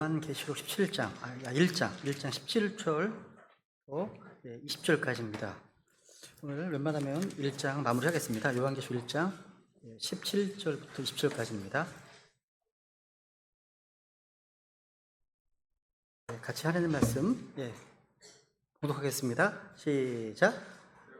요한계시록 17장, 1장 17절 20절까지입니다. 오늘 웬만하면 1장 마무리하겠습니다. 요한계시록 1장 17절부터 20절까지입니다. 같이 하나님 말씀 봉독하겠습니다. 시작.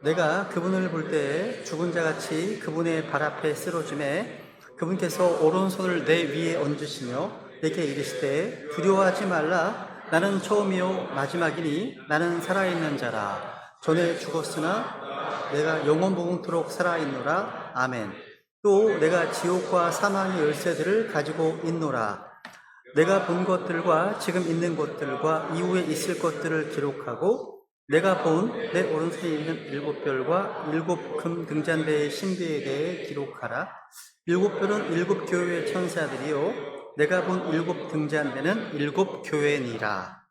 내가 그분을 볼 때 죽은 자같이 그분의 발 앞에 쓰러짐에 그분께서 오른손을 내 위에 얹으시며 내게 이르시되 두려워하지 말라. 나는 처음이요 마지막이니 나는 살아있는 자라. 전에 죽었으나 내가 영원무궁토록 살아있노라. 아멘. 또 내가 지옥과 사망의 열쇠들을 가지고 있노라. 내가 본 것들과 지금 있는 것들과 이후에 있을 것들을 기록하고 내가 본 내 오른손에 있는 7별과 7금 등잔대의 신비에 대해 기록하라. 7별은 7교회의 천사들이요 내가 본 7 등잔대는 7 교회니라.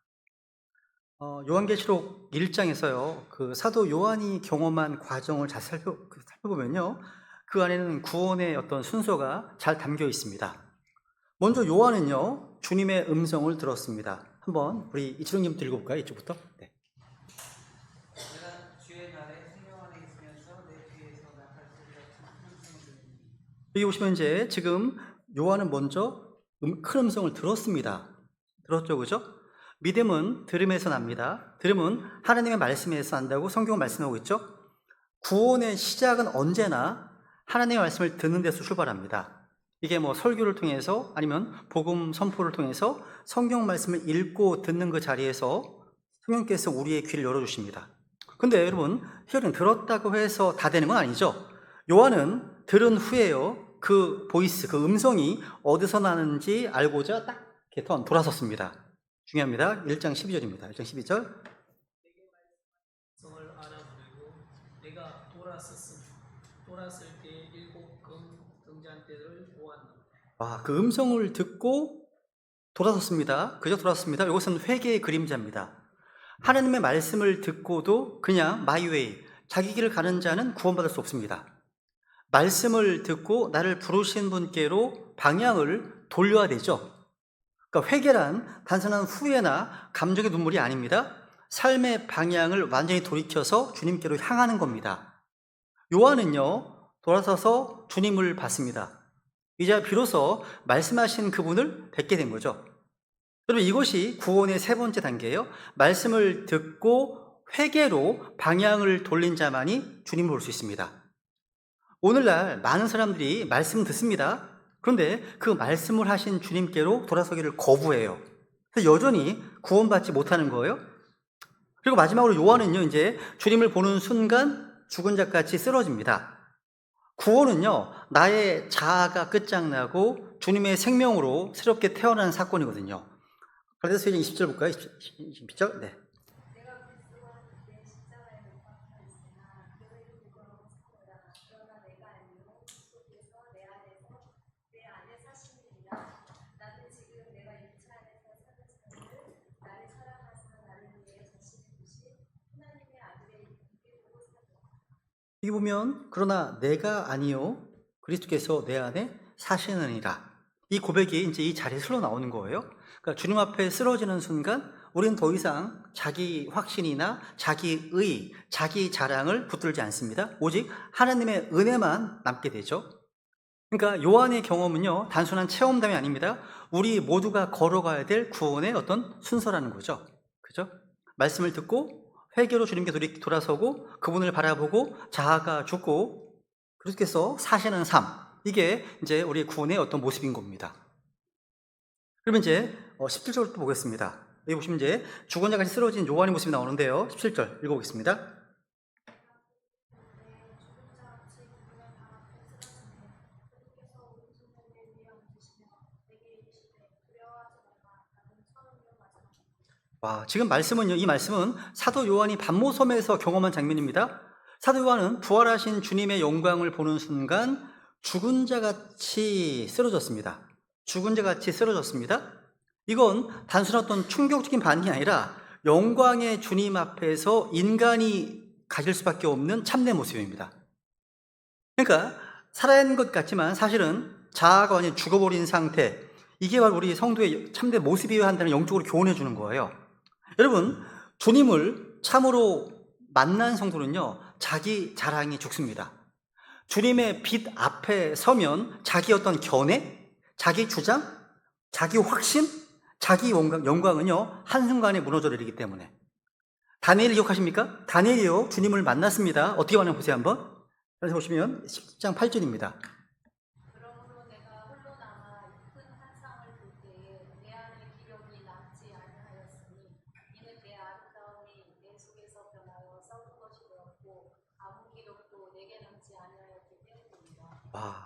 요한계시록 1장에서요 그 사도 요한이 경험한 과정을 잘 살펴보면요 그 안에는 구원의 어떤 순서가 잘 담겨 있습니다. 먼저 요한은요 주님의 음성을 들었습니다. 한번 우리 이치롱님부터 읽어볼까요? 이쪽부터. 네. 내가 주의 날에 생명 안에 있으면서 내 뒤에서 나팔 소리가 큰 음성을 들으니. 여기 보시면 이제 지금 요한은 먼저 큰 음성을 들었습니다. 들었죠, 그죠? 믿음은 들음에서 납니다. 들음은 하나님의 말씀에서 난다고 성경은 말씀하고 있죠. 구원의 시작은 언제나 하나님의 말씀을 듣는 데서 출발합니다. 이게 뭐 설교를 통해서 아니면 복음 선포를 통해서 성경 말씀을 읽고 듣는 그 자리에서 성령께서 우리의 귀를 열어주십니다. 근데 여러분, 히어링 들었다고 해서 다 되는 건 아니죠. 요한은 들은 후에요. 그 보이스, 그 음성이 어디서 나는지 알고자 딱 이렇게 돌아섰습니다. 중요합니다. 1장 12절입니다. 1장 12절. 내게 말씀을 알아보고 내가 돌았을 때 7금 등잔대를 보았노라. 와, 그 음성을 듣고 돌아섰습니다. 그저 돌아섰습니다. 이것은 회개의 그림자입니다. 하나님의 말씀을 듣고도 그냥 마이웨이, 자기 길을 가는 자는 구원받을 수 없습니다. 말씀을 듣고 나를 부르신 분께로 방향을 돌려야 되죠. 그러니까 회개란 단순한 후회나 감정의 눈물이 아닙니다. 삶의 방향을 완전히 돌이켜서 주님께로 향하는 겁니다. 요한은요 돌아서서 주님을 봤습니다. 이제 비로소 말씀하신 그분을 뵙게 된 거죠. 여러분, 이것이 구원의 세 번째 단계예요. 말씀을 듣고 회개로 방향을 돌린 자만이 주님을 볼 수 있습니다. 오늘날 많은 사람들이 말씀 듣습니다. 그런데 그 말씀을 하신 주님께로 돌아서기를 거부해요. 그래서 여전히 구원받지 못하는 거예요. 그리고 마지막으로 요한은요, 이제 주님을 보는 순간 죽은 자같이 쓰러집니다. 구원은요, 나의 자아가 끝장나고 주님의 생명으로 새롭게 태어나는 사건이거든요. 그래서 이제 20절 볼까요? 20절? 네. 여기 보면 그러나 내가 아니요 그리스도께서 내 안에 사시느니라. 이 고백이 이제 이 자리에 흘러나오는 거예요. 그러니까 주님 앞에 쓰러지는 순간 우리는 더 이상 자기 확신이나 자기의, 자기 자랑을 붙들지 않습니다. 오직 하나님의 은혜만 남게 되죠. 그러니까 요한의 경험은요 단순한 체험담이 아닙니다. 우리 모두가 걸어가야 될 구원의 어떤 순서라는 거죠. 그죠? 말씀을 듣고 회개로 주님께 돌아서고 그분을 바라보고 자아가 죽고 그리스도께서 사시는 삶, 이게 이제 우리 구원의 어떤 모습인 겁니다. 그러면 이제 17절부터 보겠습니다. 여기 보시면 이제 죽은 자같이 쓰러진 요한의 모습이 나오는데요. 17절 읽어보겠습니다. 와, 지금 말씀은요, 이 말씀은 사도 요한이 반모섬에서 경험한 장면입니다. 사도 요한은 부활하신 주님의 영광을 보는 순간 죽은 자같이 쓰러졌습니다. 죽은 자같이 쓰러졌습니다. 이건 단순한 어떤 충격적인 반응이 아니라 영광의 주님 앞에서 인간이 가질 수밖에 없는 참된 모습입니다. 그러니까 살아있는 것 같지만 사실은 자아가 완전히 죽어버린 상태, 이게 바로 우리 성도의 참된 모습이어야 한다는 영적으로 교훈해 주는 거예요. 여러분, 주님을 참으로 만난 성도는요, 자기 자랑이 죽습니다. 주님의 빛 앞에 서면 자기 어떤 견해, 자기 주장, 자기 확신, 자기 영광은요, 한순간에 무너져 내리기 때문에. 다니엘 기억하십니까? 다니엘이요, 주님을 만났습니다. 어떻게 만나 보세요, 한번. 그래서 보시면 10장 8절입니다. 그러므로 내가 홀로 남아 큰 환상을 볼 때에 내 안에 기력이 남지 아니하였으니 이는 내 아름다움이 내 속에서 변하여 썩은 것이 되었고 아무 기력도 내게 남지 아니하였기 때문입니다. 와,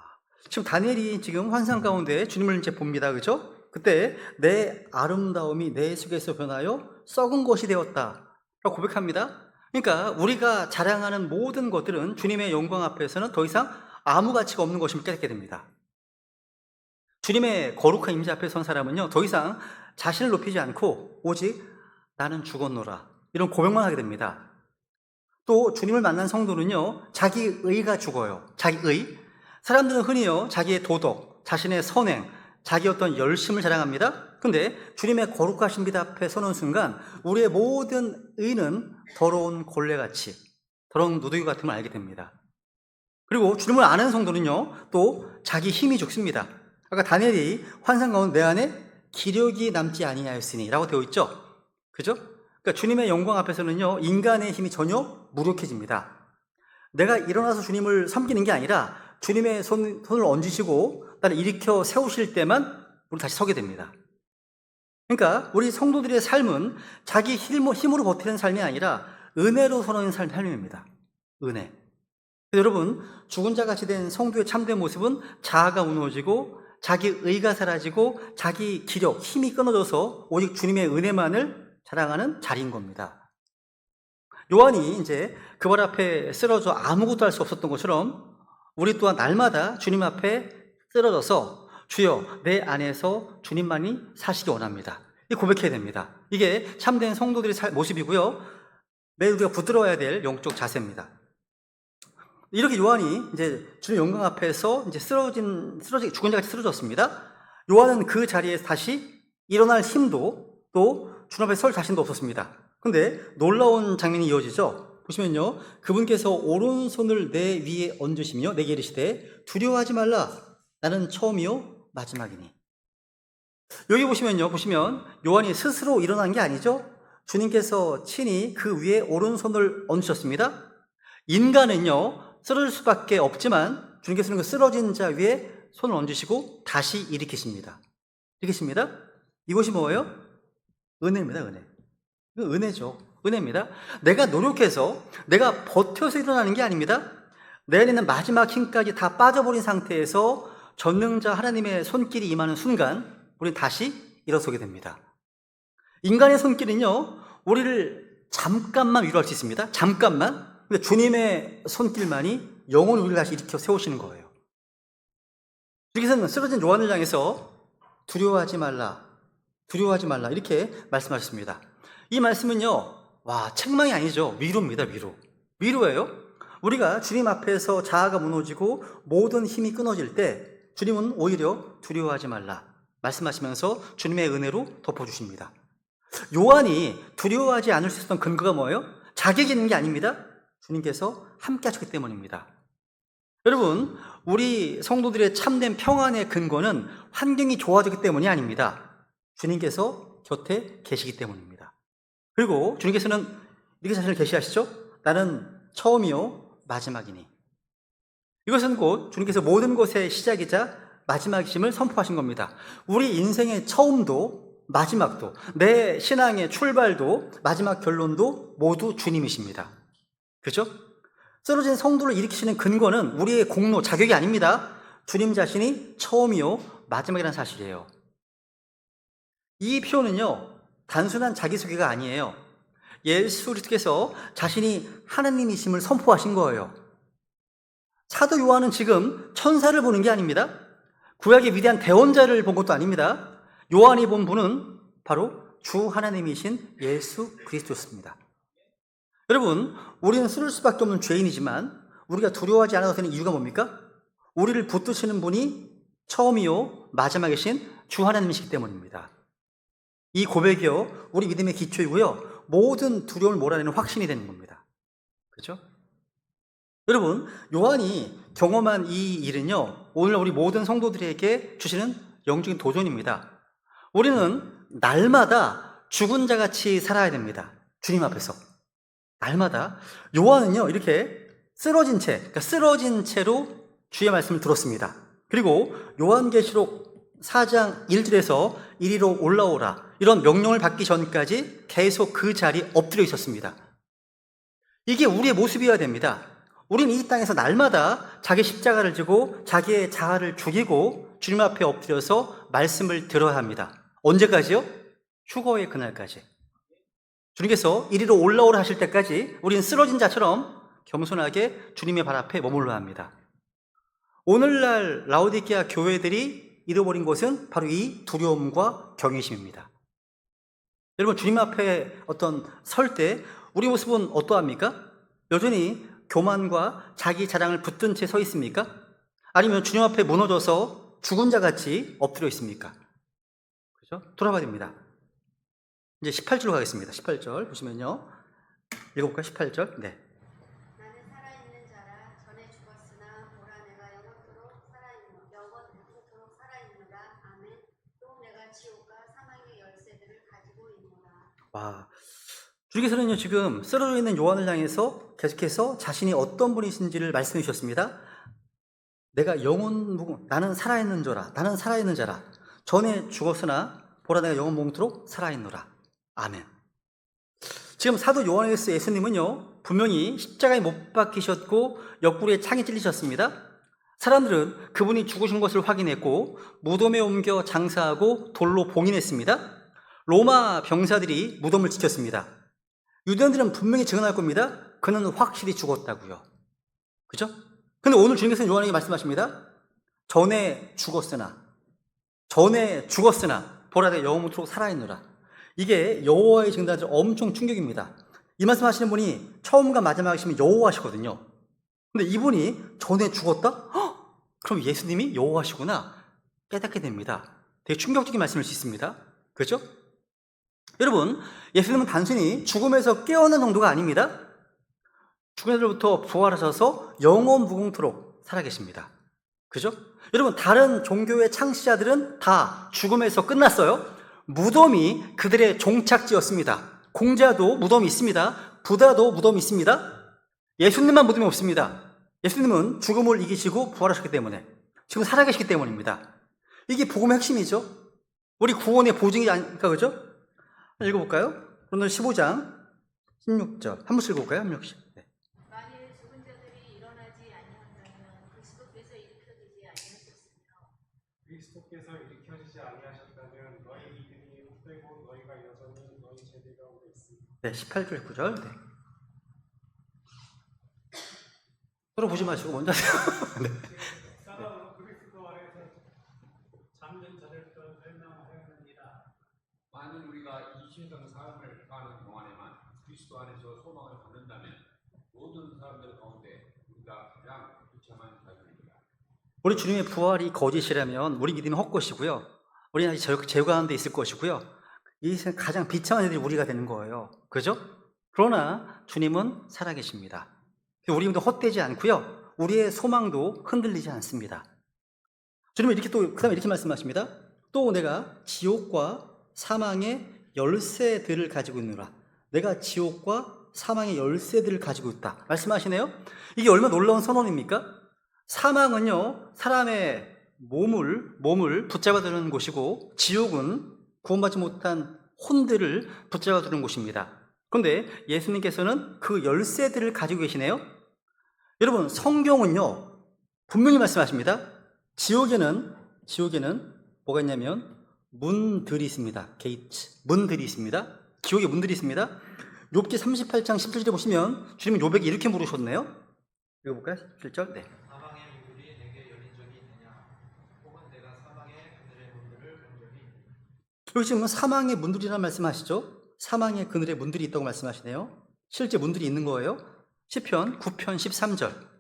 지금 다니엘이 지금 환상 가운데 주님을 이제 봅니다. 그죠? 그때 내 아름다움이 내 속에서 변하여 썩은 것이 되었다 라고 고백합니다. 그러니까 우리가 자랑하는 모든 것들은 주님의 영광 앞에서는 더 이상 아무 가치가 없는 것임을 깨닫게 됩니다. 주님의 거룩한 임재 앞에 선 사람은요, 더 이상 자신을 높이지 않고 오직 나는 죽었노라 이런 고백만 하게 됩니다. 또 주님을 만난 성도는요, 자기 의가 죽어요. 자기 의. 사람들은 흔히요, 자기의 도덕, 자신의 선행, 자기 어떤 열심을 자랑합니다. 근데 주님의 거룩하신 빛 앞에 서는 순간 우리의 모든 의는 더러운 걸레같이, 더러운 누더기 같음을 알게 됩니다. 그리고 주님을 아는 성도는요, 또 자기 힘이 죽습니다. 아까 다니엘이 환상 가운데 내 안에 기력이 남지 아니하였으니 라고 되어 있죠. 그죠? 그러니까 주님의 영광 앞에서는요, 인간의 힘이 전혀 무력해집니다. 내가 일어나서 주님을 섬기는 게 아니라 주님의 손을 얹으시고 나를 일으켜 세우실 때만 우리 다시 서게 됩니다. 그러니까 우리 성도들의 삶은 자기 힘으로 버티는 삶이 아니라 은혜로 서는 삶입니다. 은혜. 여러분, 죽은 자 같이 된 성도의 참된 모습은 자아가 무너지고 자기 의가 사라지고 자기 기력, 힘이 끊어져서 오직 주님의 은혜만을 자랑하는 자리인 겁니다. 요한이 이제 그 발 앞에 쓰러져 아무것도 할 수 없었던 것처럼 우리 또한 날마다 주님 앞에 쓰러져서 주여 내 안에서 주님만이 사시기 원합니다. 이 고백해야 됩니다. 이게 참된 성도들의 모습이고요. 매일 우리가 붙들어야 될 영적 자세입니다. 이렇게 요한이 이제 주님 영광 앞에서 이제 죽은 자같이 쓰러졌습니다. 요한은 그 자리에서 다시 일어날 힘도 또 주님 앞에 설 자신도 없었습니다. 근데 놀라운 장면이 이어지죠. 보시면요, 그분께서 오른손을 내 위에 얹으시며 내게 이르시되 두려워하지 말라. 나는 처음이요 마지막이니. 여기 보시면 요한이 스스로 일어난 게 아니죠. 주님께서 친히 그 위에 오른손을 얹으셨습니다. 인간은요, 쓰러질 수밖에 없지만 주님께서는 그 쓰러진 자 위에 손을 얹으시고 다시 일으키십니다. 이것이 뭐예요? 은혜입니다. 은혜. 은혜죠. 은혜입니다. 내가 노력해서, 내가 버텨서 일어나는 게 아닙니다. 내 안에 있는 마지막 힘까지 다 빠져버린 상태에서 전능자 하나님의 손길이 임하는 순간 우리는 다시 일어서게 됩니다. 인간의 손길은요, 우리를 잠깐만 위로할 수 있습니다. 잠깐만. 근데 주님의 손길만이 영원히 우리를 다시 일으켜 세우시는 거예요. 주님께서는 쓰러진 요한을 향해서 두려워하지 말라 이렇게 말씀하셨습니다. 이 말씀은요, 책망이 아니죠. 위로입니다. 위로예요. 우리가 주님 앞에서 자아가 무너지고 모든 힘이 끊어질 때 주님은 오히려 두려워하지 말라 말씀하시면서 주님의 은혜로 덮어주십니다. 요한이 두려워하지 않을 수 있었던 근거가 뭐예요? 자격이 있는 게 아닙니다. 주님께서 함께 하셨기 때문입니다. 여러분, 우리 성도들의 참된 평안의 근거는 환경이 좋아졌기 때문이 아닙니다. 주님께서 곁에 계시기 때문입니다. 그리고 주님께서는 이렇게 자신을 계시하시죠? 나는 처음이요 마지막이니. 이것은 곧 주님께서 모든 것의 시작이자 마지막이심을 선포하신 겁니다. 우리 인생의 처음도 마지막도, 내 신앙의 출발도 마지막 결론도 모두 주님이십니다. 그렇죠? 쓰러진 성도를 일으키시는 근거는 우리의 공로, 자격이 아닙니다. 주님 자신이 처음이요 마지막이라는 사실이에요. 이 표현은요, 단순한 자기소개가 아니에요. 예수 그리스도께서 자신이 하나님이심을 선포하신 거예요. 사도 요한은 지금 천사를 보는 게 아닙니다. 구약의 위대한 대언자를 본 것도 아닙니다. 요한이 본 분은 바로 주 하나님이신 예수 그리스도였습니다. 여러분, 우리는 쓰러질 수밖에 없는 죄인이지만 우리가 두려워하지 않아도 되는 이유가 뭡니까? 우리를 붙드시는 분이 처음이요 마지막이신 주 하나님이시기 때문입니다. 이 고백이요, 우리 믿음의 기초이고요, 모든 두려움을 몰아내는 확신이 되는 겁니다. 그렇죠? 여러분, 요한이 경험한 이 일은요, 오늘 우리 모든 성도들에게 주시는 영적인 도전입니다. 우리는 날마다 죽은 자같이 살아야 됩니다. 주님 앞에서. 날마다. 요한은요, 이렇게 그러니까 쓰러진 채로 주의 말씀을 들었습니다. 그리고 요한계시록 4장 1절에서 이리로 올라오라, 이런 명령을 받기 전까지 계속 그 자리에 엎드려 있었습니다. 이게 우리의 모습이어야 됩니다. 우리는 이 땅에서 날마다 자기 십자가를 지고 자기의 자아를 죽이고 주님 앞에 엎드려서 말씀을 들어야 합니다. 언제까지요? 휴거의 그날까지. 주님께서 이리로 올라오라 하실 때까지 우리는 쓰러진 자처럼 겸손하게 주님의 발 앞에 머물러야 합니다. 오늘날 라오디게아 교회들이 잃어버린 것은 바로 이 두려움과 경외심입니다. 여러분, 주님 앞에 설 때 우리 모습은 어떠합니까? 여전히 교만과 자기 자랑을 붙든 채 서 있습니까? 아니면 주님 앞에 무너져서 죽은 자같이 엎드려 있습니까? 그렇죠? 돌아봐야 됩니다. 이제 18절로 가겠습니다. 18절 보시면요. 읽어볼까요? 18절. 네. 나는 살아있는 자라. 전에 죽었으나 보라 내가 영원토록 살아있노라. 아멘. 또 내가 지옥과 사망의 열쇠들을 가지고 있노라. 와, 주님께서는요, 지금 쓰러져 있는 요한을 향해서 계속해서 자신이 어떤 분이신지를 말씀해 주셨습니다. 나는 살아있는 자라. 나는 살아있는 자라. 전에 죽었으나 보라 내가 영원토록 살아있노라. 아멘. 지금 사도 요한에서 예수님은요, 분명히 십자가에 못 박히셨고 옆구리에 창이 찔리셨습니다. 사람들은 그분이 죽으신 것을 확인했고 무덤에 옮겨 장사하고 돌로 봉인했습니다. 로마 병사들이 무덤을 지켰습니다. 유대인들은 분명히 증언할 겁니다. 그는 확실히 죽었다고요. 그죠? 근데 오늘 주님께서는 요한에게 말씀하십니다. 전에 죽었으나 보라 내가 영원토록 살아있노라. 이게 여호와의 증거들 엄청 충격입니다. 이 말씀 하시는 분이 처음과 마지막이시면 여호와시거든요. 근데 이분이 전에 죽었다? 헉! 그럼 예수님이 여호와시구나 깨닫게 됩니다. 되게 충격적인 말씀일 수 있습니다. 그렇죠? 여러분, 예수님은 단순히 죽음에서 깨어난 정도가 아닙니다. 죽음에서부터 부활하셔서 영원무궁토록 살아계십니다. 그죠? 여러분, 다른 종교의 창시자들은 다 죽음에서 끝났어요. 무덤이 그들의 종착지였습니다. 공자도 무덤이 있습니다. 부다도 무덤이 있습니다. 예수님만 무덤이 없습니다. 예수님은 죽음을 이기시고 부활하셨기 때문에, 지금 살아계시기 때문입니다. 이게 복음의 핵심이죠. 우리 구원의 보증이 아닐까, 그죠? 읽어볼까요? 오늘 15장 16절 한 번씩 읽어볼까요? 한 명씩. 네. 만일 죽은 자들이 일어나지 아니한다면 그리스도께서 일으켜지지 아니하셨으며 그리스도께서 일으켜지지 아니하셨다면 너희 믿음이 헛되고 너희가 여전히 너희 죄들 가운데 있습니다. 네, 18절 9절. 네. 서로 보지 마시고 먼저 하세요. 네. 따라서 그리스도 안에서 잠든 자들도 설명하였느니라. 만일 우리가 이 세상 삶을 사는 동안에만 그리스도 안에서 소망을 갖는다면 모든 사람들 가운데 우리가 가장 비참한 자들입니다. 우리 주님의 부활이 거짓이라면 우리 믿음이 헛것이고요. 우리는 아직 죄 가운데 있을 것이고요. 이 세상 가장 비참한 자들이 우리가 되는 거예요. 그죠? 그러나 주님은 살아계십니다. 우리 믿음도 헛되지 않고요. 우리의 소망도 흔들리지 않습니다. 주님은 그다음에 이렇게 말씀하십니다. 또 내가 지옥과 사망의 열쇠들을 가지고 있노라. 내가 지옥과 사망의 열쇠들을 가지고 있다. 말씀하시네요. 이게 얼마나 놀라운 선언입니까? 사망은요, 사람의 몸을 붙잡아 두는 곳이고, 지옥은 구원받지 못한 혼들을 붙잡아 두는 곳입니다. 그런데 예수님께서는 그 열쇠들을 가지고 계시네요. 여러분, 성경은요, 분명히 말씀하십니다. 지옥에는 뭐가 있냐면 문들이 있습니다. 게이트, 문들이 있습니다. 지옥에 문들이 있습니다. 욥기 38장 17절에 보시면 주님은 욥에게 이렇게 물으셨네요. 읽어볼까요? 17절. 네. 사망의 문들이 내게 열린 적이 있느냐? 혹은 내가 사망의 그늘의 문들을 본 적이 있느냐? 여기 지금 사망의 문들이라는 말씀하시죠? 사망의 그늘에 문들이 있다고 말씀하시네요. 실제 문들이 있는 거예요. 시편 9편 13절.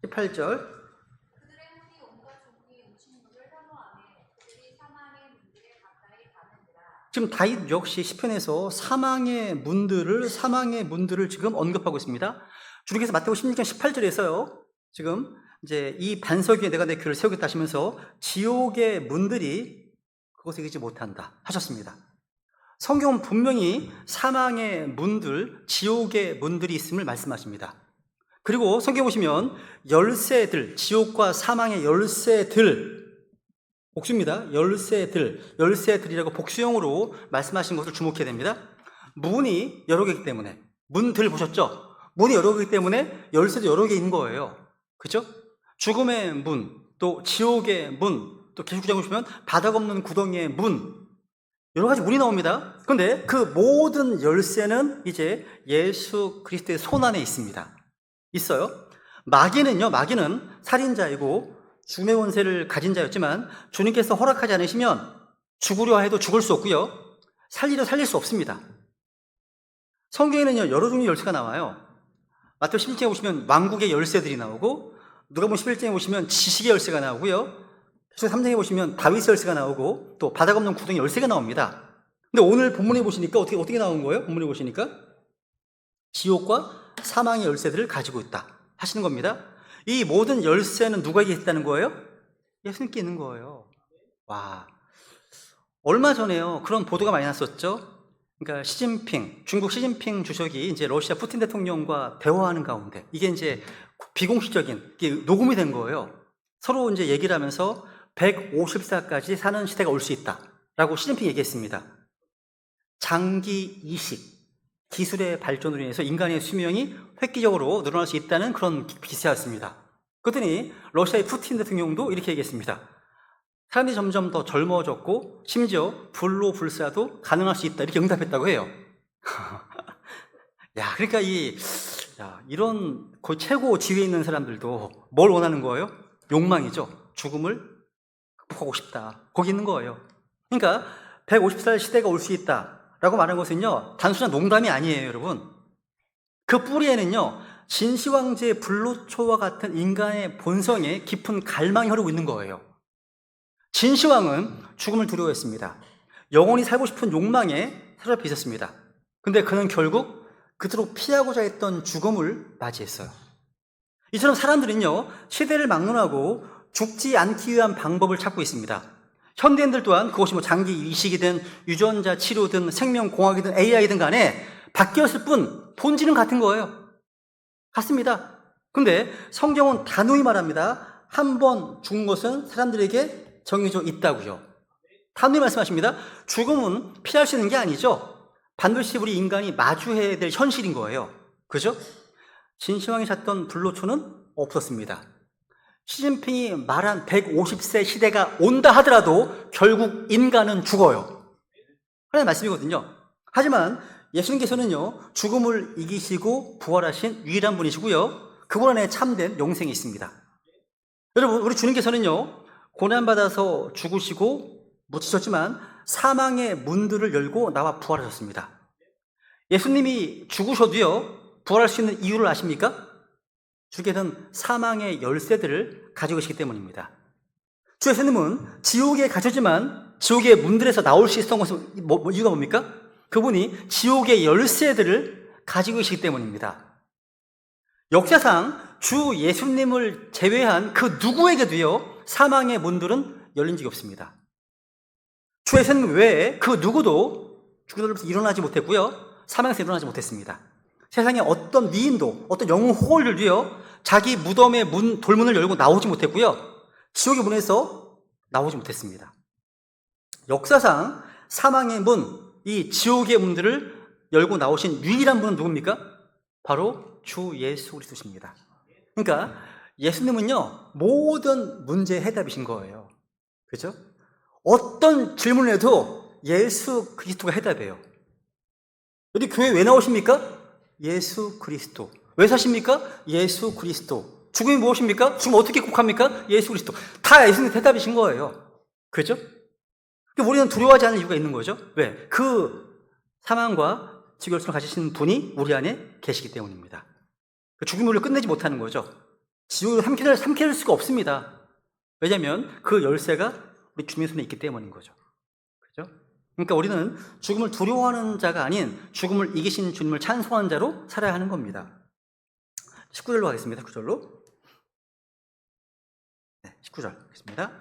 18절. 그들의 문이 온갖 종류의 음식물을 혐오하며 그들이 사망의 문들에 가까이 가느니라. 지금 다윗 역시 시편에서 사망의 문들을 지금 언급하고 있습니다. 주님께서 마태복음 16장 18절에서요. 지금 이제 이 반석 위에 내가 내 교회를 세우겠다 하시면서 지옥의 문들이 그곳에 이기지 못한다 하셨습니다. 성경은 분명히 사망의 문들, 지옥의 문들이 있음을 말씀하십니다. 그리고 성경 보시면 열쇠들, 지옥과 사망의 열쇠들, 복수입니다. 열쇠들이라고 복수형으로 말씀하신 것을 주목해야 됩니다. 문이 여러 개이기 때문에, 문들 보셨죠? 문이 여러 개이기 때문에 열쇠도 여러 개 있는 거예요. 그죠? 죽음의 문, 또 지옥의 문, 또 계시록장 보시면 바닥 없는 구덩이의 문, 여러 가지 문이 나옵니다. 그런데 그 모든 열쇠는 이제 예수 그리스도의 손 안에 있습니다. 있어요. 마귀는 살인자이고 죽음의 권세를 가진 자였지만 주님께서 허락하지 않으시면 죽으려 해도 죽을 수 없고요. 살리려 살릴 수 없습니다. 성경에는요, 여러 종류의 열쇠가 나와요. 마태복음 11장에 보시면 왕국의 열쇠들이 나오고, 누가복음 11장에 보시면 지식의 열쇠가 나오고요. 3장에 보시면 다윗의 열쇠가 나오고, 또 바닥 없는 구덩이 열쇠가 나옵니다. 근데 오늘 본문에 보시니까 어떻게 나온 거예요? 본문에 보시니까 지옥과 사망의 열쇠들을 가지고 있다 하시는 겁니다. 이 모든 열쇠는 누구에게 있다는 거예요? 예수님께 있는 거예요. 와, 얼마 전에요, 그런 보도가 많이 났었죠. 그러니까 중국 시진핑 주석이 이제 러시아 푸틴 대통령과 대화하는 가운데, 이게 이제 비공식적인, 이게 녹음이 된 거예요. 서로 이제 얘기를 하면서 150살까지 사는 시대가 올 수 있다라고 시진핑이 얘기했습니다. 장기 이식, 기술의 발전으로 인해서 인간의 수명이 획기적으로 늘어날 수 있다는 그런 기사였습니다. 그랬더니 러시아의 푸틴 대통령도 이렇게 얘기했습니다. 사람들이 점점 더 젊어졌고 심지어 불로불사도 가능할 수 있다, 이렇게 응답했다고 해요. 야, 그러니까 이런 거의 최고 지위에 있는 사람들도 뭘 원하는 거예요? 욕망이죠. 죽음을 극복하고 싶다. 거기 있는 거예요. 그러니까 150살 시대가 올 수 있다라고 말하는 것은요, 단순한 농담이 아니에요, 여러분. 그 뿌리에는요, 진시황제의 불로초와 같은 인간의 본성에 깊은 갈망이 흐르고 있는 거예요. 진시황은 죽음을 두려워했습니다. 영원히 살고 싶은 욕망에 사로잡혀 있었습니다. 근데 그는 결국 그토록 피하고자 했던 죽음을 맞이했어요. 이처럼 사람들은요, 시대를 막론하고 죽지 않기 위한 방법을 찾고 있습니다. 현대인들 또한 그것이 장기 이식이든 유전자 치료든 생명공학이든 AI든 간에 바뀌었을 뿐 본질은 같은 거예요. 같습니다. 근데 성경은 단호히 말합니다. 한 번 죽은 것은 사람들에게 정해져 있다고요. 단호히 말씀하십니다. 죽음은 피할 수 있는 게 아니죠. 반드시 우리 인간이 마주해야 될 현실인 거예요. 그죠? 진시황이 찾던 불로초는 없었습니다. 시진핑이 말한 150세 시대가 온다 하더라도 결국 인간은 죽어요. 하나의 말씀이거든요. 하지만 예수님께서는요, 죽음을 이기시고 부활하신 유일한 분이시고요, 그분 안에 참된 영생이 있습니다. 여러분, 우리 주님께서는요, 고난받아서 죽으시고 묻히셨지만 사망의 문들을 열고 나와 부활하셨습니다. 예수님이 죽으셔도요, 부활할 수 있는 이유를 아십니까? 주께서는 사망의 열쇠들을 가지고 계시기 때문입니다. 주 예수님은 지옥에 갇혔지만 지옥의 문들에서 나올 수 있었던 것은 이유가 뭡니까? 그분이 지옥의 열쇠들을 가지고 계시기 때문입니다. 역사상 주 예수님을 제외한 그 누구에게도요, 사망의 문들은 열린 적이 없습니다. 주 예수님 외에 그 누구도 죽음으로부터 일어나지 못했고요, 사망에서 일어나지 못했습니다. 세상에 어떤 미인도, 어떤 영웅 호걸들도요, 자기 무덤의 돌문을 열고 나오지 못했고요, 지옥의 문에서 나오지 못했습니다. 역사상 사망의 문, 이 지옥의 문들을 열고 나오신 유일한 분은 누굽니까? 바로 주 예수 그리스도십니다. 그러니까 예수님은요, 모든 문제의 해답이신 거예요. 그죠? 어떤 질문을 해도 예수 그리스도가 해답이에요. 여기 교회 왜 나오십니까? 예수 그리스도. 왜 사십니까? 예수 그리스도. 죽음이 무엇입니까? 죽음 어떻게 극복합니까? 예수 그리스도. 다 예수님 대답이신 거예요. 그죠? 우리는 두려워하지 않을 이유가 있는 거죠. 왜? 그 사망과 지결승을 가지신 분이 우리 안에 계시기 때문입니다. 죽음을 끝내지 못하는 거죠. 지옥을 삼킬 수가 없습니다. 왜냐하면 그 열쇠가 우리 주님의 손에 있기 때문인 거죠. 그죠? 그러니까 우리는 죽음을 두려워하는 자가 아닌 죽음을 이기신 주님을 찬송하는 자로 살아야 하는 겁니다. 19절로 가겠습니다. 19절로. 네, 19절 하겠습니다.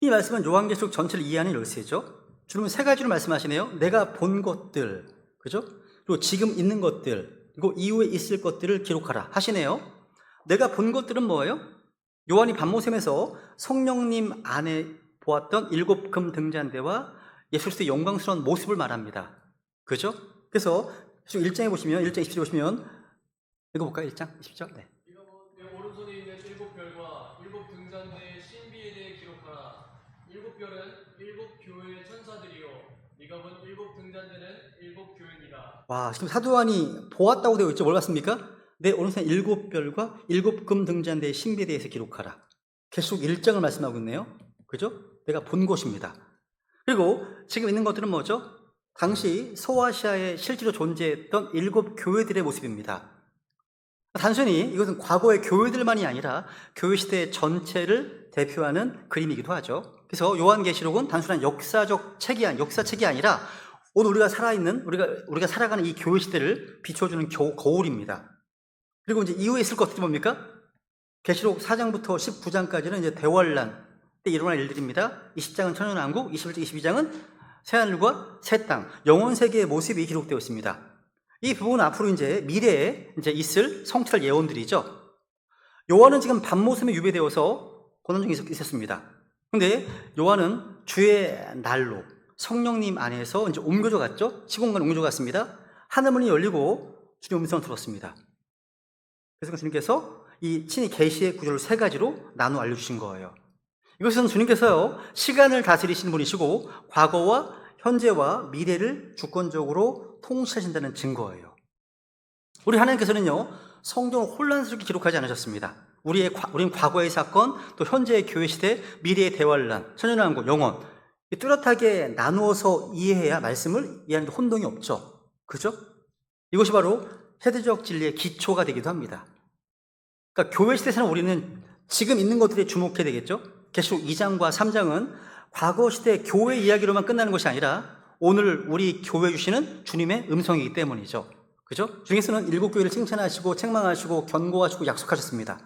이 말씀은 요한계시록 전체를 이해하는 열쇠죠. 주님은 세 가지로 말씀하시네요. 내가 본 것들, 그죠? 그리고 지금 있는 것들, 그리고 이후에 있을 것들을 기록하라 하시네요. 내가 본 것들은 뭐예요? 요한이 밤모샘에서 성령님 안에 보았던 7금 등잔대와 예수 그리스도의 영광스러운 모습을 말합니다. 그죠? 그래서 1장에 보시면, 1장 20절에 보시면, 읽어볼까요? 1장 20절? 네. 내 오른손에 있는 7별과 7등잔대의 신비에 대해 기록하라. 7별은 7교회의 천사들이요 네가 본 7등잔대는 7교회니라. 와, 지금 사도 요한이 보았다고 되어 있죠. 뭘 봤습니까? 내 오른손에 7별과 7금 등잔대의 신비에 대해서 기록하라. 계속 1장을 말씀하고 있네요. 그죠? 내가 본 것입니다. 그리고 지금 있는 것들은 뭐죠? 당시 소아시아에 실제로 존재했던 7교회들의 모습입니다. 단순히 이것은 과거의 교회들만이 아니라 교회 시대 전체를 대표하는 그림이기도 하죠. 그래서 요한계시록은 단순한 역사책이 아니라 오늘 우리가 살아있는, 우리가 살아가는 이 교회 시대를 비춰주는 거울입니다. 그리고 이제 이후에 있을 것들이 뭡니까? 계시록 4장부터 19장까지는 이제 대환란 때 일어날 일들입니다. 20장은 천연왕국, 21장, 22장은 새하늘과 새 땅, 영원 세계의 모습이 기록되어 있습니다. 이 부분은 앞으로 이제 미래에 이제 있을 성취할 예언들이죠. 요한은 지금 밤모섬에 유배되어서 고난 중에 있었습니다. 근데 요한은 주의 날로 성령님 안에서 이제 옮겨져 갔죠. 시공간 옮겨져 갔습니다. 하늘문이 열리고 주님의 음성을 들었습니다. 그래서 주님께서 이 친히 계시의 구조를 세 가지로 나누어 알려주신 거예요. 이것은 주님께서요, 시간을 다스리시는 분이시고 과거와 현재와 미래를 주권적으로 통치하신다는 증거예요. 우리 하나님께서는요, 성경을 혼란스럽게 기록하지 않으셨습니다. 우리는 과거의 사건, 또 현재의 교회 시대, 미래의 대환란, 천연왕국, 영원, 뚜렷하게 나누어서 이해해야 말씀을 이해하는 데 혼동이 없죠. 그죠? 이것이 바로 세대적 진리의 기초가 되기도 합니다. 그러니까 교회 시대에서는 우리는 지금 있는 것들에 주목해야 되겠죠? 계시록 2장과 3장은 과거 시대 교회 이야기로만 끝나는 것이 아니라 오늘 우리 교회 주시는 주님의 음성이기 때문이죠. 그죠? 주님께서는 7교회를 칭찬하시고 책망하시고 견고하시고 약속하셨습니다.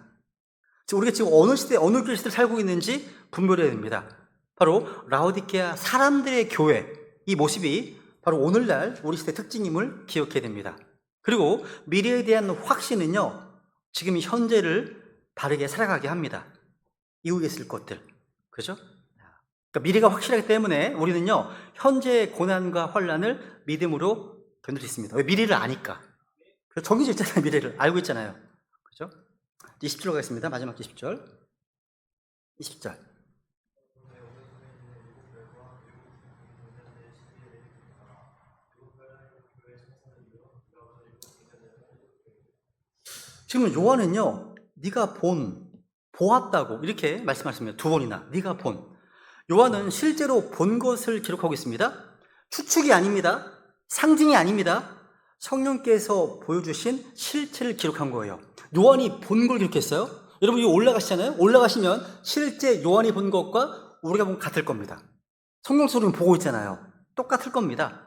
우리가 지금 어느 시대, 어느 교회 시대를 살고 있는지 분별해야 됩니다. 바로 라오디게아 사람들의 교회, 이 모습이 바로 오늘날 우리 시대의 특징임을 기억해야 됩니다. 그리고 미래에 대한 확신은요, 지금 현재를 바르게 살아가게 합니다. 이후에 있을 것들. 그죠? 그러니까 미래가 확실하기 때문에 우리는요, 현재의 고난과 환란을 믿음으로 견딜 수 있습니다. 왜? 미래를 아니까. 정해져 있잖아요. 미래를 알고 있잖아요. 그죠? 20절로 가겠습니다. 마지막 20절. 20절. 지금 요한은요, 네가 보았다고 이렇게 말씀하셨습니다. 두 번이나 네가 본. 요한은 실제로 본 것을 기록하고 있습니다. 추측이 아닙니다. 상징이 아닙니다. 성령께서 보여주신 실체를 기록한 거예요. 요한이 본 걸 기록했어요. 여러분 이거 올라가시잖아요. 올라가시면 실제 요한이 본 것과 우리가 본 같을 겁니다. 성경에서 우리는 보고 있잖아요. 똑같을 겁니다.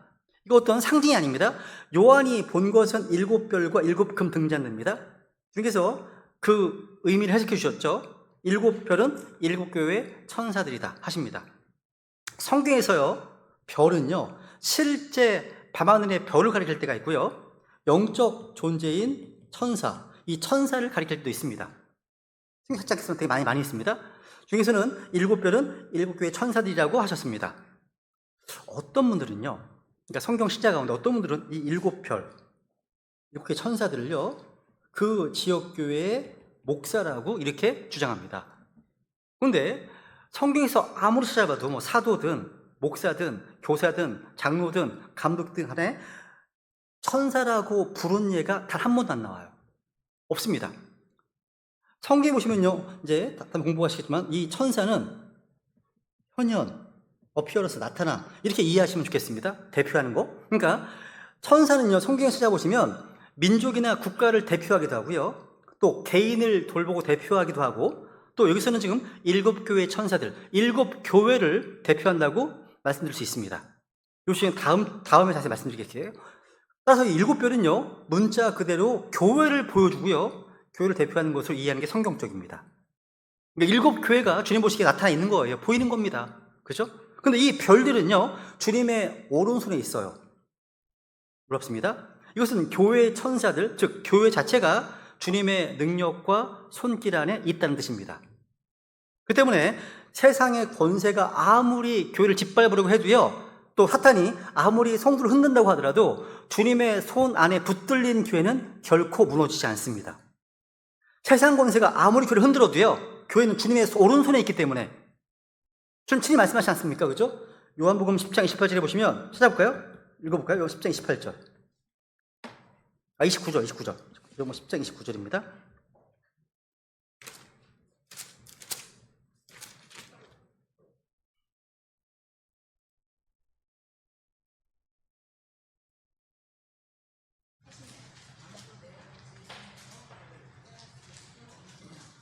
이거 어떤 상징이 아닙니다. 요한이 본 것은 7별과 7금 등잔대입니다. 주님께서 그 의미를 해석해 주셨죠. 7별은 7교회의 천사들이다 하십니다. 성경에서요, 별은요, 실제 밤하늘의 별을 가리킬 때가 있고요, 영적 존재인 천사, 이 천사를 가리킬 때도 있습니다. 생각작에서는 되게 많이 있습니다. 중에서는 7별은 7교회의 천사들이라고 하셨습니다. 어떤 분들은요, 그러니까 성경 신자 가운데 어떤 분들은 이 7별, 7교회 천사들을요, 그 지역교회의 목사라고 이렇게 주장합니다. 그런데 성경에서 아무리 찾아봐도 뭐 사도든 목사든 교사든 장로든 감독든 간에 천사라고 부른 예가 단 한 번도 안 나와요. 없습니다. 성경에 보시면요, 이제 다들 공부하시겠지만 이 천사는 현현, 어피어런스, 나타나 이렇게 이해하시면 좋겠습니다. 대표하는 거. 그러니까 천사는요, 성경에 찾아보시면 민족이나 국가를 대표하기도 하고요, 또 개인을 돌보고 대표하기도 하고, 또 여기서는 지금 7교회 천사들, 7교회를 대표한다고 말씀드릴 수 있습니다. 요 시간 다음에 자세히 말씀드리겠어요. 따라서 이 7별은요, 문자 그대로 교회를 보여주고요, 교회를 대표하는 것을 이해하는 게 성경적입니다. 그러니까 7교회가 주님 보시기에 나타나 있는 거예요. 보이는 겁니다. 그죠? 근데 이 별들은요, 주님의 오른손에 있어요. 부럽습니다. 이것은 교회 천사들, 즉 교회 자체가 주님의 능력과 손길 안에 있다는 뜻입니다. 그 때문에 세상의 권세가 아무리 교회를 짓밟으려고 해도요, 또 사탄이 아무리 성도를 흔든다고 하더라도 주님의 손 안에 붙들린 교회는 결코 무너지지 않습니다. 세상 권세가 아무리 교회를 흔들어도요, 교회는 주님의 오른손에 있기 때문에, 좀 친히 말씀하시지 않습니까? 그죠? 요한복음 10장 28절에 보시면, 찾아볼까요? 읽어볼까요? 10장 28절. 29절. 요거 10장 29절입니다.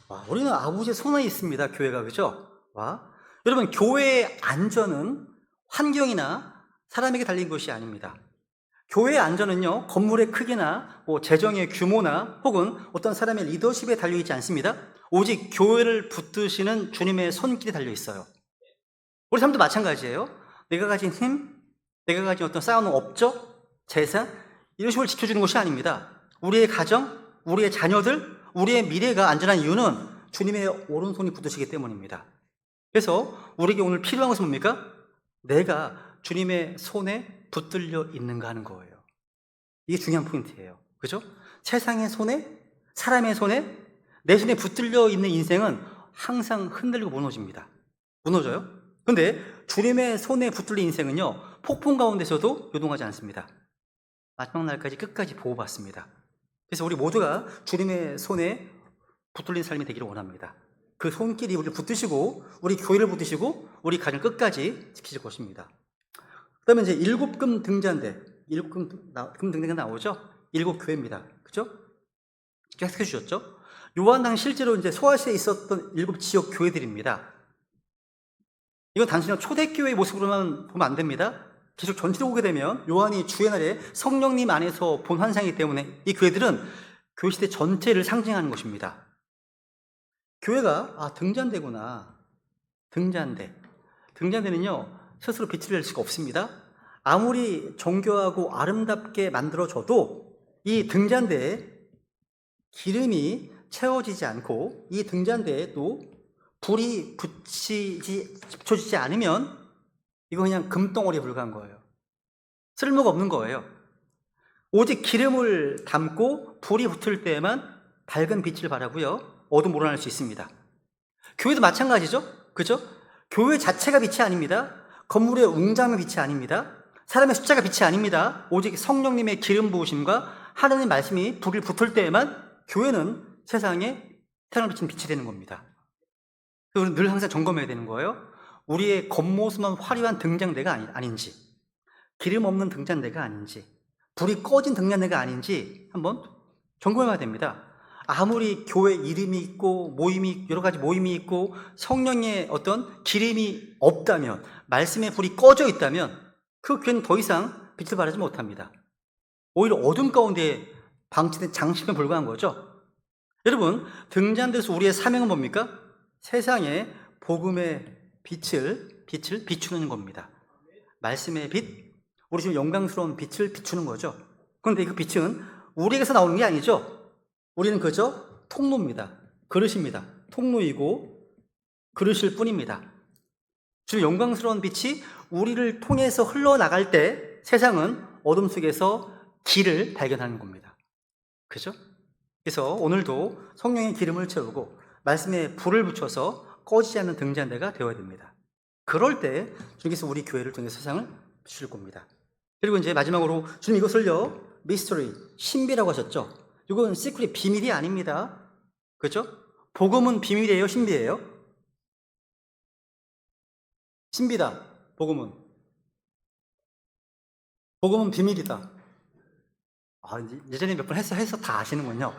와, 우리는 아버지의 손에 있습니다. 교회가. 그죠? 와. 여러분, 교회의 안전은 환경이나 사람에게 달린 것이 아닙니다. 교회의 안전은요, 건물의 크기나 재정의 규모나 혹은 어떤 사람의 리더십에 달려있지 않습니다. 오직 교회를 붙드시는 주님의 손길에 달려있어요. 우리 삶도 마찬가지예요. 내가 가진 힘, 내가 가진 어떤 쌓아놓은 업적, 재산, 이런 식으로 지켜주는 것이 아닙니다. 우리의 가정, 우리의 자녀들, 우리의 미래가 안전한 이유는 주님의 오른손이 붙드시기 때문입니다. 그래서 우리에게 오늘 필요한 것은 뭡니까? 내가 주님의 손에 붙들려 있는가 하는 거예요. 이게 중요한 포인트예요. 그죠? 세상의 손에, 사람의 손에, 내 손에 붙들려 있는 인생은 항상 흔들리고 무너집니다. 무너져요? 근데 주님의 손에 붙들린 인생은요, 폭풍 가운데서도 요동하지 않습니다. 마지막 날까지 끝까지 보호받습니다. 그래서 우리 모두가 주님의 손에 붙들린 삶이 되기를 원합니다. 그 손길이 우리를 붙드시고, 우리 교회를 붙드시고, 우리 가정 끝까지 지키실 것입니다. 그 다음에 이제 7금 등잔대, 7금 등잔대가 나오죠? 7교회입니다. 그죠? 해석해 주셨죠? 요한당 실제로 이제 소아시아에 있었던 7 지역 교회들입니다. 이건 단순히 초대교회의 모습으로만 보면 안 됩니다. 계속 전체로 보게 되면 요한이 주의 날에 성령님 안에서 본 환상이기 때문에 이 교회들은 교회 시대 전체를 상징하는 것입니다. 교회가 등잔대구나. 등잔대. 등잔대는요, 스스로 빛을 낼 수가 없습니다. 아무리 정교하고 아름답게 만들어져도 이 등잔대에 기름이 채워지지 않고 이 등잔대에 또 불이 붙여지지 않으면 이거 그냥 금덩어리에 불과한 거예요. 쓸모가 없는 거예요. 오직 기름을 담고 불이 붙을 때에만 밝은 빛을 발하고요, 어둠 몰아낼 수 있습니다. 교회도 마찬가지죠? 그죠? 교회 자체가 빛이 아닙니다. 건물의 웅장한 빛이 아닙니다. 사람의 숫자가 빛이 아닙니다. 오직 성령님의 기름 부으심과 하나님의 말씀이 불이 붙을 때에만 교회는 세상에 태어나 비친 빛이 되는 겁니다. 그래서 늘 항상 점검해야 되는 거예요. 우리의 겉모습만 화려한 등잔대가 아닌지, 기름 없는 등잔대가 아닌지, 불이 꺼진 등잔대가 아닌지 한번 점검해야 됩니다. 아무리 교회 이름이 있고 모임이 여러 가지 모임이 있고 성령의 어떤 기름이 없다면, 말씀의 불이 꺼져 있다면 그 교회는 더 이상 빛을 발하지 못합니다. 오히려 어둠 가운데 방치된 장식에 불과한 거죠. 여러분, 등잔대에서 우리의 사명은 뭡니까? 세상에 복음의 빛을 비추는 겁니다. 말씀의 빛, 우리 지금 영광스러운 빛을 비추는 거죠. 그런데 그 빛은 우리에게서 나오는 게 아니죠. 우리는 그저 통로입니다. 그릇입니다. 통로이고 그릇일 뿐입니다. 지금 영광스러운 빛이 우리를 통해서 흘러나갈 때 세상은 어둠 속에서 길을 발견하는 겁니다. 그죠? 그래서 오늘도 성령의 기름을 채우고 말씀에 불을 붙여서 꺼지지 않는 등잔대가 되어야 됩니다. 그럴 때 주님께서 우리 교회를 통해 세상을 비추실 겁니다. 그리고 이제 마지막으로 주님 이것을요, 미스터리, 신비라고 하셨죠. 이건 시크릿, 비밀이 아닙니다. 그렇죠? 복음은 비밀이에요, 신비예요? 신비다. 복음은 비밀이다. 아, 예전에 몇 번 해서 다 아시는군요.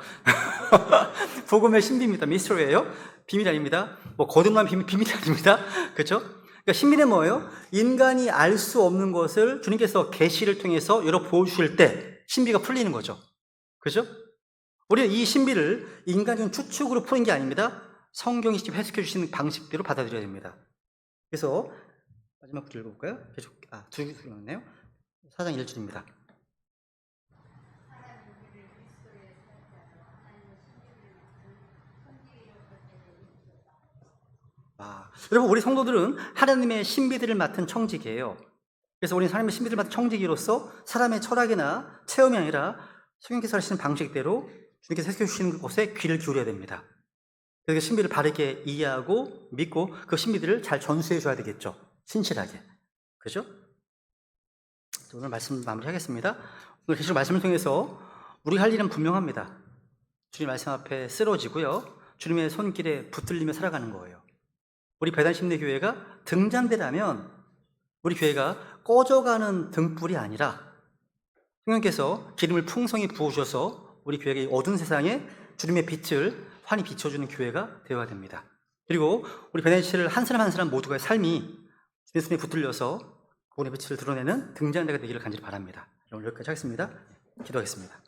복음의 신비입니다. 미스터리예요. 비밀 아닙니다. 뭐 거듭난 비밀이 아닙니다. 그렇죠? 그러니까 신비는 뭐예요? 인간이 알 수 없는 것을 주님께서 계시를 통해서 열어 보여주실 때 신비가 풀리는 거죠. 그렇죠? 우리는 이 신비를 인간적인 추측으로 푸는 게 아닙니다. 성경이 직접 해석해 주시는 방식대로 받아들여야 됩니다. 그래서 마지막 구절 읽어볼까요? 계속 두 줄 남았네요. 4장 1절입니다. 여러분, 우리 성도들은 하나님의 신비들을 맡은 청직이에요. 그래서 우리는 하나님의 신비들을 맡은 청직이로서 사람의 철학이나 체험이 아니라 성령께서 하시는 방식대로 주님께서 해석해 주시는 것에 귀를 기울여야 됩니다. 그래서 신비를 바르게 이해하고 믿고 그 신비들을 잘 전수해 줘야 되겠죠. 신실하게. 그죠? 오늘 말씀 마무리하겠습니다. 오늘 계시록 말씀을 통해서 우리가 할 일은 분명합니다. 주님 말씀 앞에 쓰러지고요. 주님의 손길에 붙들리며 살아가는 거예요. 우리 배단심리교회가 등잔대라면 우리 교회가 꺼져가는 등불이 아니라 성령께서 기름을 풍성히 부으셔서 우리 교회의 어두운 세상에 주님의 빛을 환히 비춰주는 교회가 되어야 됩니다. 그리고 우리 배단실을 한 사람 한 사람 모두가의 삶이 주님의 손에 붙들려서 그분의 빛을 드러내는 등잔대가 되기를 간절히 바랍니다. 오늘 여기까지 하겠습니다. 기도하겠습니다.